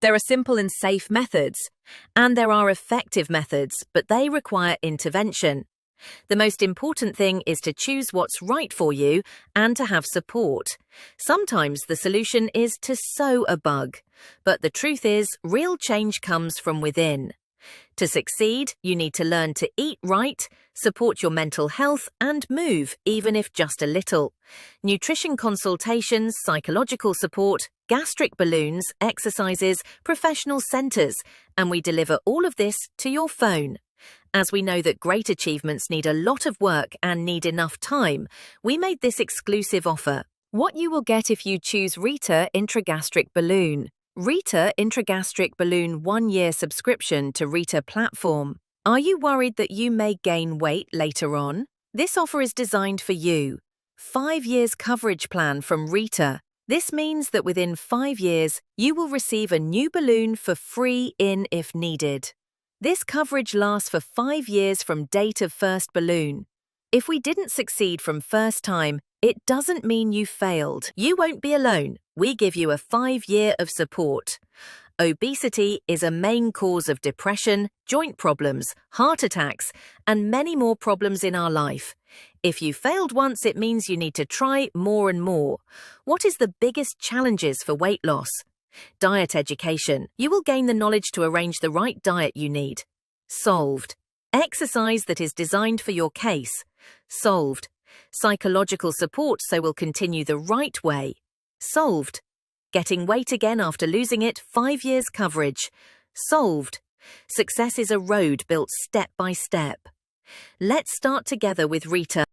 There are simple and safe methods, and there are effective methods, but they require intervention. The most important thing is to choose what's right for you and to have support. Sometimes the solution is to sew a bug, but the truth is, real change comes from within. To succeed, you need to learn to eat right, support your mental health, and move, even if just a little. Nutrition consultations, psychological support, gastric balloons, exercises, professional centres, and we deliver all of this to your phone. As we know that great achievements need a lot of work and need enough time, we made this exclusive offer. What you will get if you choose Rita Intragastric Balloon. Rita Intragastric Balloon 1-year subscription to Rita platform. Are you worried that you may gain weight later on? This offer is designed for you. 5 years coverage plan from Rita. This means that within 5 years, you will receive a new balloon for free if needed. This coverage lasts for 5 years from date of first balloon. If we didn't succeed from first time, it doesn't mean you failed. You won't be alone. We give you a 5-year of support. Obesity is a main cause of depression, joint problems, heart attacks, and many more problems in our life. If you failed once, it means you need to try more and more. What is the biggest challenges for weight loss? Diet education. You will gain the knowledge to arrange the right diet you need. Solved. Exercise that is designed for your case. Solved. Psychological support so we'll continue the right way. Solved. Getting weight again after losing it, 5 years coverage. Solved. Success is a road built step by step. Let's start together with Rita.